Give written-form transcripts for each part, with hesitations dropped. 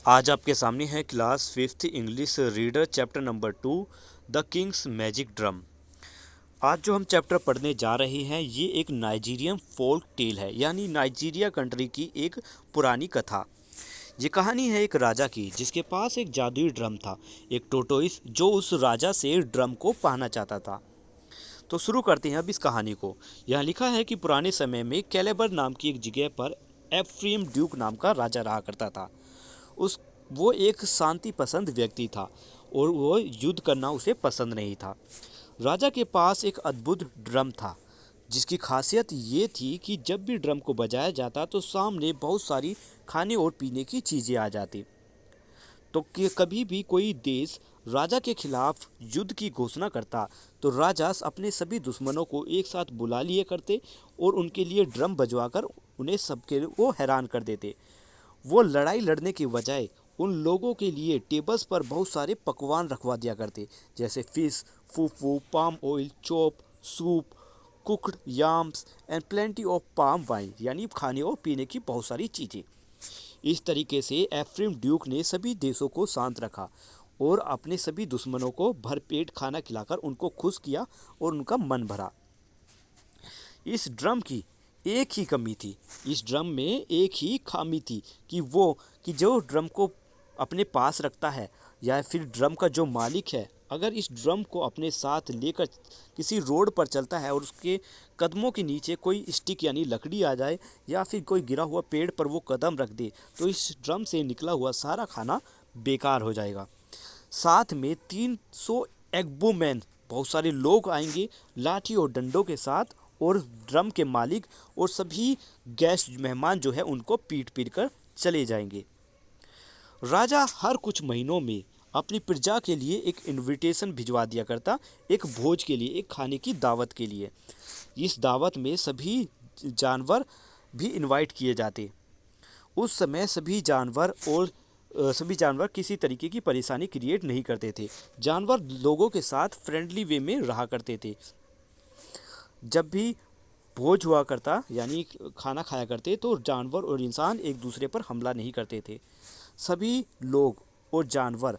आज आपके सामने है class fifth English reader chapter number 2 the Kings magic drum. आज जो हम चैप्टर पढ़ने जा रहे हैं ये एक नाइजीरियन फोल्क टेल है, यानी नाइजीरिया कंट्री की एक पुरानी कथा। ये कहानी है एक राजा की जिसके पास एक जादुई ड्रम था, एक टोटोइस जो उस राजा से ड्रम को पाना चाहता था। तो शुरू करते हैं अब इस कहानी को। यहाँ लिखा है कि पुराने समय में कैलेबर नाम की एक जगह पर एफ्रेम ड्यूक नाम का राजा रहा करता था। उस वो एक शांति पसंद व्यक्ति था और वो युद्ध करना उसे पसंद नहीं था। राजा के पास एक अद्भुत ड्रम था जिसकी खासियत ये थी कि जब भी ड्रम को बजाया जाता तो सामने बहुत सारी खाने और पीने की चीज़ें आ जाती। तो कि कभी भी कोई देश राजा के खिलाफ युद्ध की घोषणा करता तो राजा अपने सभी दुश्मनों को एक साथ बुला लिए करते और उनके लिए ड्रम बजवाकर उन्हें सबके वो हैरान कर देते। वो लड़ाई लड़ने के बजाय उन लोगों के लिए टेबल्स पर बहुत सारे पकवान रखवा दिया करते, जैसे fish, fufu, palm oil, chop, soup, cooked yams and plenty of palm wine, यानी खाने और पीने की बहुत सारी चीज़ें। इस तरीके से एफ्रेम ड्यूक ने सभी देशों को शांत रखा और अपने सभी दुश्मनों को भरपेट खाना खिलाकर उनको खुश किया और उनका मन भरा। इस ड्रम की एक ही कमी थी, इस ड्रम में एक ही खामी थी कि जो ड्रम को अपने पास रखता है या फिर ड्रम का जो मालिक है, अगर इस ड्रम को अपने साथ लेकर किसी रोड पर चलता है और उसके कदमों के नीचे कोई स्टिक यानी लकड़ी आ जाए या फिर कोई गिरा हुआ पेड़ पर वो कदम रख दे तो इस ड्रम से निकला हुआ सारा खाना बेकार हो जाएगा। साथ में 300 एग्बोमैन, बहुत सारे लोग आएंगे लाठी और डंडों के साथ, और ड्रम के मालिक और सभी गेस्ट मेहमान जो है उनको पीट पीट कर चले जाएंगे। राजा हर कुछ महीनों में अपनी प्रजा के लिए एक इनविटेशन भिजवा दिया करता, एक भोज के लिए, एक खाने की दावत के लिए। इस दावत में सभी जानवर भी इनवाइट किए जाते। उस समय सभी जानवर किसी तरीके की परेशानी क्रिएट नहीं करते थे। जानवर लोगों के साथ फ्रेंडली वे में रहा करते थे। जब भी भोज हुआ करता यानी खाना खाया करते तो जानवर और इंसान एक दूसरे पर हमला नहीं करते थे। सभी लोग और जानवर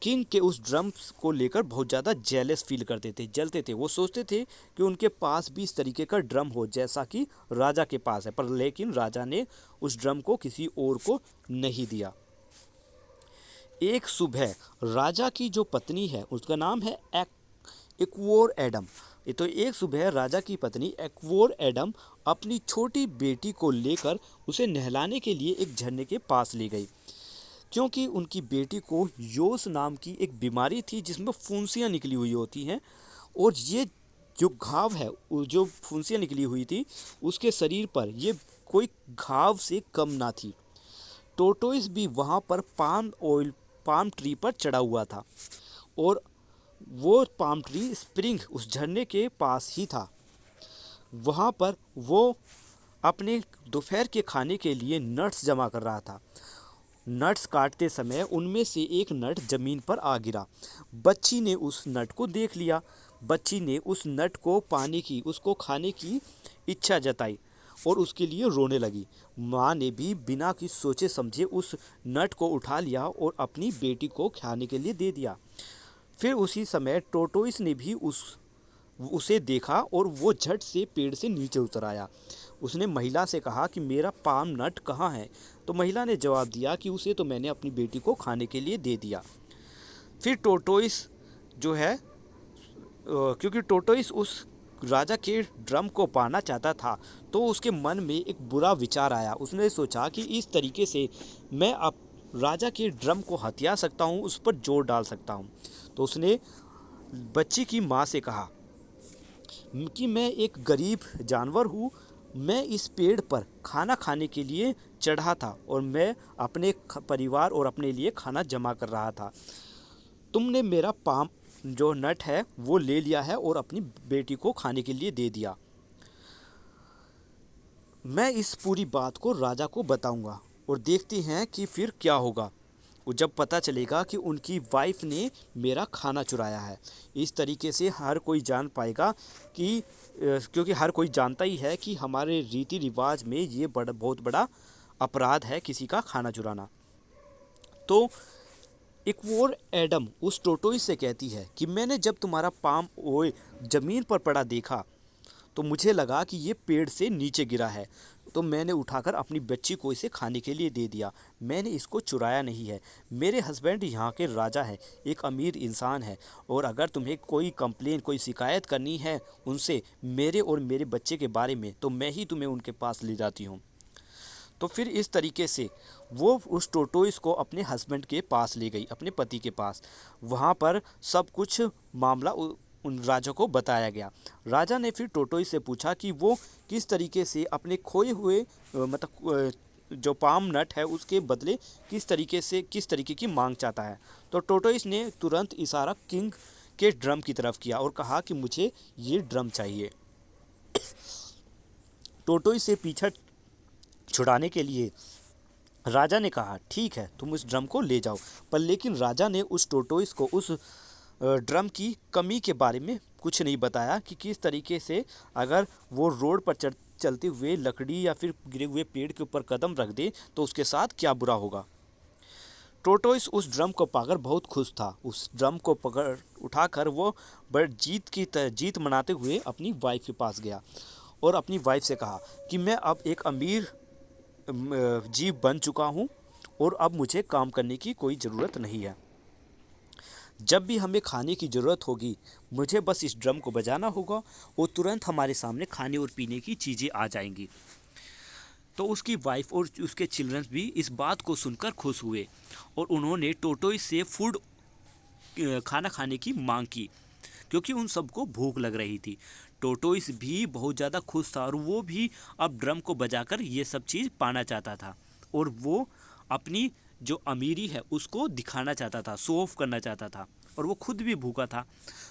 किंग के उस ड्रम को लेकर बहुत ज़्यादा जेलस फील करते थे, जलते थे। वो सोचते थे कि उनके पास भी इस तरीके का ड्रम हो जैसा कि राजा के पास है, पर लेकिन राजा ने उस ड्रम को किसी और को नहीं दिया। एक सुबह राजा की जो पत्नी है उसका नाम है एक्वोर एडम। तो एक सुबह राजा की पत्नी एक्वोर एडम अपनी छोटी बेटी को लेकर उसे नहलाने के लिए एक झरने के पास ले गई, क्योंकि उनकी बेटी को योस नाम की एक बीमारी थी जिसमें फुंसियाँ निकली हुई होती हैं, और ये जो घाव है, जो फुंसियाँ निकली हुई थी उसके शरीर पर ये कोई घाव से कम ना थी। टोटोइस भी वहाँ पर पाम ट्री पर चढ़ा हुआ था और वो पाम ट्री स्प्रिंग उस झरने के पास ही था। वहाँ पर वो अपने दोपहर के खाने के लिए नट्स जमा कर रहा था। नट्स काटते समय उनमें से एक नट जमीन पर आ गिरा। बच्ची ने उस नट को देख लिया। बच्ची ने उस नट को पाने की, उसको खाने की इच्छा जताई और उसके लिए रोने लगी। माँ ने भी बिना कि सोचे समझे उस नट को उठा लिया और अपनी बेटी को खाने के लिए दे दिया। फिर उसी समय टोटोइस ने भी उसे देखा और वो झट से पेड़ से नीचे उतर आया। उसने महिला से कहा कि मेरा पाम नट कहाँ है? तो महिला ने जवाब दिया कि उसे तो मैंने अपनी बेटी को खाने के लिए दे दिया। फिर टोटोइस जो है, क्योंकि टोटोइस उस राजा के ड्रम को पाना चाहता था तो उसके मन में एक बुरा विचार आया। उसने सोचा कि इस तरीके से मैं अब राजा के ड्रम को हथिया सकता हूँ, उस पर जोर डाल सकता हूँ। तो उसने बच्ची की माँ से कहा कि मैं एक गरीब जानवर हूँ, मैं इस पेड़ पर खाना खाने के लिए चढ़ा था और मैं अपने परिवार और अपने लिए खाना जमा कर रहा था। तुमने मेरा पाम जो नट है वो ले लिया है और अपनी बेटी को खाने के लिए दे दिया। मैं इस पूरी बात को राजा को बताऊंगा और देखते हैं कि फिर क्या होगा। वो जब पता चलेगा कि उनकी वाइफ ने मेरा खाना चुराया है। इस तरीके से हर कोई जान पाएगा कि क्योंकि हर कोई जानता ही है कि हमारे रीति रिवाज में ये बहुत बड़ा अपराध है किसी का खाना चुराना। तो एक और एडम उस टोटोइस से कहती है कि मैंने जब तुम्हारा पाम ओए ज़मीन पर पड़ा देखा तो मुझे लगा कि ये पेड़ से नीचे गिरा है, तो मैंने उठाकर अपनी बच्ची को इसे खाने के लिए दे दिया। मैंने इसको चुराया नहीं है। मेरे हस्बैंड यहाँ के राजा हैं, एक अमीर इंसान है, और अगर तुम्हें कोई कंप्लेन कोई शिकायत करनी है उनसे मेरे और मेरे बच्चे के बारे में, तो मैं ही तुम्हें उनके पास ले जाती हूँ। तो फिर इस तरीके से वो उस टोटोइस को अपने हस्बैंड के पास ले गई, अपने पति के पास। वहाँ पर सब कुछ मामला उन राजा को बताया गया। राजा ने फिर टोटोइस से पूछा कि वो किस तरीके से अपने खोए हुए जो पाम नट है उसके बदले किस तरीके की मांग चाहता है। तो टोटोइस ने तुरंत इशारा किंग के ड्रम की तरफ किया और कहा कि मुझे ये ड्रम चाहिए। टोटोइस से पीछा छुड़ाने के लिए राजा ने कहा ठीक है, तुम उस ड्रम को ले जाओ। पर लेकिन राजा ने उस टोटोइस को उस ड्रम की कमी के बारे में कुछ नहीं बताया कि किस तरीके से अगर वो रोड पर चलते हुए लकड़ी या फिर गिरे हुए पेड़ के ऊपर कदम रख दे तो उसके साथ क्या बुरा होगा। टोटोइस उस ड्रम को पाकर बहुत खुश था। उस ड्रम को पकड़ उठाकर वो बड़ जीत मनाते हुए अपनी वाइफ के पास गया और अपनी वाइफ से कहा कि मैं अब एक अमीर जीव बन चुका हूँ और अब मुझे काम करने की कोई ज़रूरत नहीं है। जब भी हमें खाने की ज़रूरत होगी मुझे बस इस ड्रम को बजाना होगा और तुरंत हमारे सामने खाने और पीने की चीज़ें आ जाएंगी। तो उसकी वाइफ और उसके चिल्ड्रंस भी इस बात को सुनकर खुश हुए और उन्होंने टोटोइस से खाना खाने की मांग की, क्योंकि उन सबको भूख लग रही थी। टोटोइस भी बहुत ज़्यादा खुश था और वो भी अब ड्रम को बजाकर ये सब चीज़ पाना चाहता था और वो अपनी जो अमीरी है उसको दिखाना चाहता था, शो ऑफ करना चाहता था, और वो खुद भी भूखा था।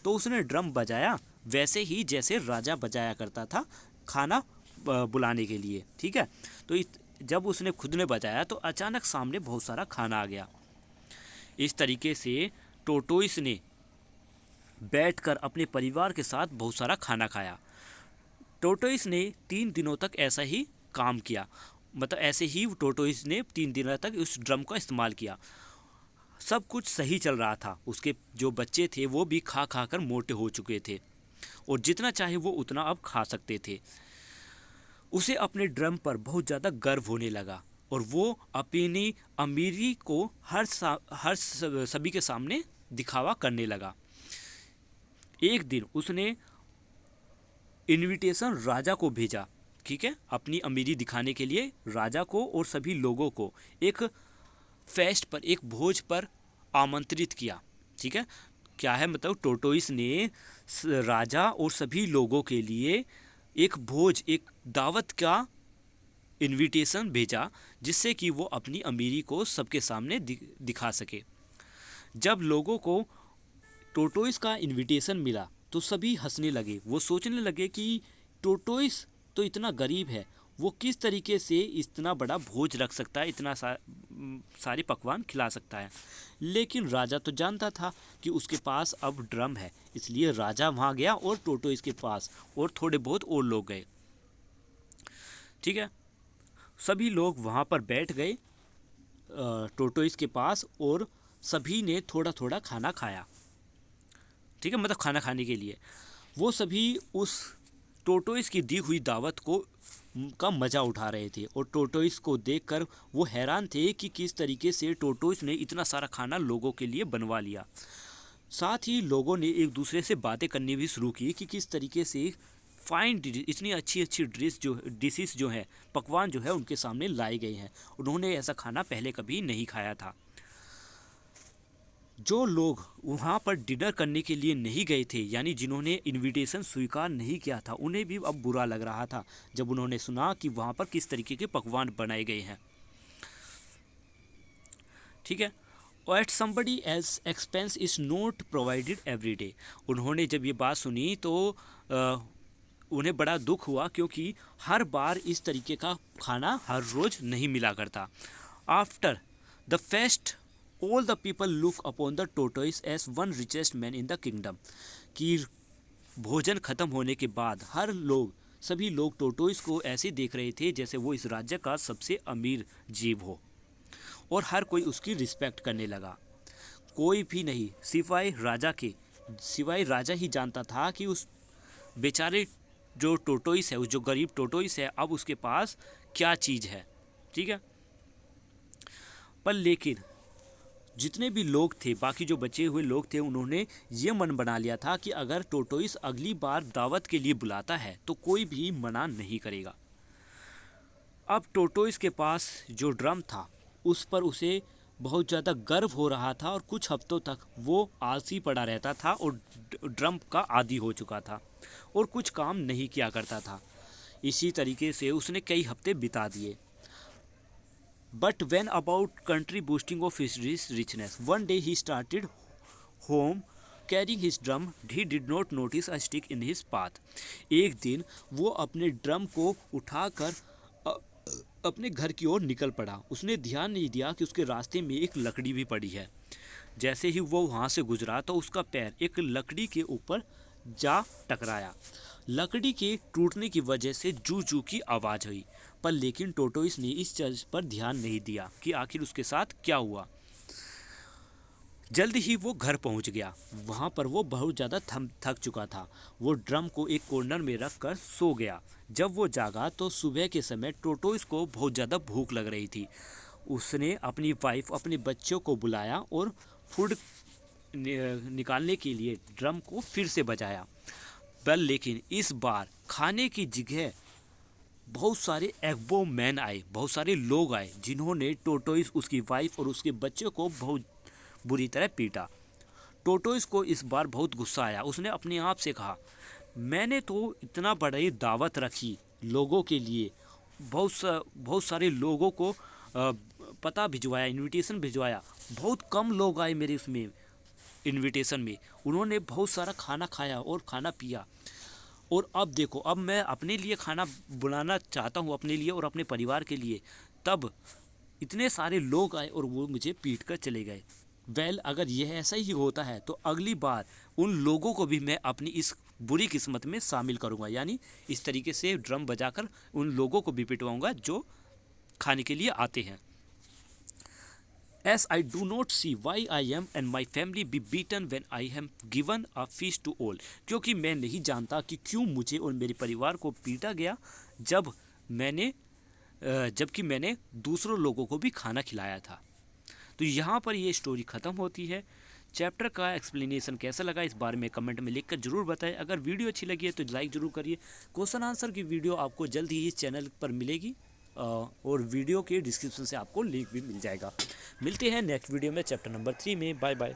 तो उसने ड्रम बजाया वैसे ही जैसे राजा बजाया करता था खाना बुलाने के लिए, ठीक है। तो जब उसने खुद ने बजाया तो अचानक सामने बहुत सारा खाना आ गया। इस तरीके से टोटोइस ने बैठकर अपने परिवार के साथ बहुत सारा खाना खाया। टोटोइस ने 3 दिनों तक ऐसा ही काम किया, मतलब ऐसे ही टोटोइस ने 3 दिनों तक उस ड्रम का इस्तेमाल किया। सब कुछ सही चल रहा था। उसके जो बच्चे थे वो भी खा खा कर मोटे हो चुके थे और जितना चाहे वो उतना अब खा सकते थे। उसे अपने ड्रम पर बहुत ज़्यादा गर्व होने लगा और वो अपनी अमीरी को सभी के सामने दिखावा करने लगा। एक दिन उसने इनविटेशन राजा को भेजा, ठीक है, अपनी अमीरी दिखाने के लिए राजा को और सभी लोगों को एक फेस्ट पर, एक भोज पर आमंत्रित किया, ठीक है। क्या है, मतलब टोटोइस ने राजा और सभी लोगों के लिए एक भोज, एक दावत का इनविटेशन भेजा जिससे कि वो अपनी अमीरी को सबके सामने दिखा सके। जब लोगों को टोटोइस का इनविटेशन मिला तो सभी हंसने लगे। वो सोचने लगे कि टोटोइस तो इतना गरीब है, वो किस तरीके से इतना बड़ा भोज रख सकता है, इतना सारे पकवान खिला सकता है। लेकिन राजा तो जानता था कि उसके पास अब ड्रम है, इसलिए राजा वहाँ गया और टोटोइस के पास और थोड़े बहुत और लोग गए, ठीक है। सभी लोग वहाँ पर बैठ गए टोटोइस के पास और सभी ने थोड़ा थोड़ा खाना खाया, ठीक है, मतलब खाना खाने के लिए। वो सभी उस टोटोइस की दी हुई दावत का मज़ा उठा रहे थे और टोटोइस को देखकर वो हैरान थे कि किस तरीके से टोटोइस ने इतना सारा खाना लोगों के लिए बनवा लिया। साथ ही लोगों ने एक दूसरे से बातें करनी भी शुरू की कि किस तरीके से फाइन इतनी अच्छी अच्छी डिशेस जो है, पकवान जो है उनके सामने लाए गए हैं। उन्होंने ऐसा खाना पहले कभी नहीं खाया था। जो लोग वहाँ पर डिनर करने के लिए नहीं गए थे, यानी जिन्होंने इनविटेशन स्वीकार नहीं किया था, उन्हें भी अब बुरा लग रहा था जब उन्होंने सुना कि वहाँ पर किस तरीके के पकवान बनाए गए हैं, ठीक है। At somebody else expense is not provided every day. उन्होंने जब ये बात सुनी तो उन्हें बड़ा दुख हुआ, क्योंकि हर बार इस तरीके का खाना हर रोज़ नहीं मिला करता। After the fest all the people look upon the tortoise as one richest man in the kingdom। कि भोजन खत्म होने के बाद सभी लोग टोटोइस को ऐसे देख रहे थे जैसे वो इस राज्य का सबसे अमीर जीव हो। और हर कोई उसकी रिस्पेक्ट करने लगा। कोई भी नहीं सिवाय राजा ही जानता था कि उस बेचारे जो टोटोइस है, उस जो गरीब टोटोइस है, अब उसके पास क्या चीज़ है। ठीक है, पर लेकिन जितने भी लोग थे, बाकी जो बचे हुए लोग थे, उन्होंने ये मन बना लिया था कि अगर टोटोइस अगली बार दावत के लिए बुलाता है तो कोई भी मना नहीं करेगा। अब टोटोइस के पास जो ड्रम था उस पर उसे बहुत ज़्यादा गर्व हो रहा था और कुछ हफ्तों तक वो आलसी पड़ा रहता था और ड्रम का आदी हो चुका था और कुछ काम नहीं किया करता था। इसी तरीके से उसने कई हफ्ते बिता दिए। But when about country boasting of his richness, one day he started home carrying his drum. He did not notice a stick in his path. एक दिन वो अपने ड्रम को उठाकर अपने घर की ओर निकल पड़ा। उसने ध्यान नहीं दिया कि उसके रास्ते में एक लकड़ी भी पड़ी है। जैसे ही वो वहाँ से गुजरा तो उसका पैर एक लकड़ी के ऊपर जा टकराया। लकड़ी के टूटने की वजह से जू जू की आवाज़ हुई, पर लेकिन टोटोइस ने इस चीज़ पर ध्यान नहीं दिया कि आखिर उसके साथ क्या हुआ। जल्द ही वो घर पहुंच गया। वहाँ पर वो बहुत ज़्यादा थक चुका था। वो ड्रम को एक कॉर्नर में रख कर सो गया। जब वो जागा तो सुबह के समय टोटोइस को बहुत ज़्यादा भूख लग रही थी। उसने अपनी वाइफ, अपने बच्चों को बुलाया और फूड निकालने के लिए ड्रम को फिर से बजाया। पर लेकिन इस बार खाने की जगह बहुत सारे एग्बो मैन आए, बहुत सारे लोग आए जिन्होंने टोटोइस, उसकी वाइफ और उसके बच्चों को बहुत बुरी तरह पीटा। टोटोइस को इस बार बहुत गुस्सा आया। उसने अपने आप से कहा, मैंने तो इतना बड़ी दावत रखी लोगों के लिए, बहुत सारे लोगों को पता भिजवाया, इनविटेशन भिजवाया, बहुत कम लोग आए मेरे उसमें इनविटेशन में। उन्होंने बहुत सारा खाना खाया और खाना पिया, और अब देखो, अब मैं अपने लिए खाना बनाना चाहता हूँ, अपने लिए और अपने परिवार के लिए, तब इतने सारे लोग आए और वो मुझे पीट कर चले गए। अगर यह ऐसा ही होता है तो अगली बार उन लोगों को भी मैं अपनी इस बुरी किस्मत में शामिल करूँगा, यानी इस तरीके से ड्रम बजाकर उन लोगों को भी पिटवाऊँगा जो खाने के लिए आते हैं। As I do not see why I am and my family be beaten when I am given a feast to all, क्योंकि मैं नहीं जानता कि क्यों मुझे और मेरे परिवार को पीटा गया जबकि मैंने दूसरों लोगों को भी खाना खिलाया था। तो यहाँ पर ये स्टोरी ख़त्म होती है। चैप्टर का एक्सप्लेनेशन कैसा लगा इस बारे में कमेंट में लिखकर ज़रूर बताएं। अगर वीडियो अच्छी लगी है तो लाइक ज़रूर करिए। क्वेश्चन आंसर की वीडियो आपको जल्द ही इस चैनल पर मिलेगी और वीडियो के डिस्क्रिप्शन से आपको लिंक भी मिल जाएगा। मिलते हैं नेक्स्ट वीडियो में चैप्टर नंबर 3 में। Bye bye.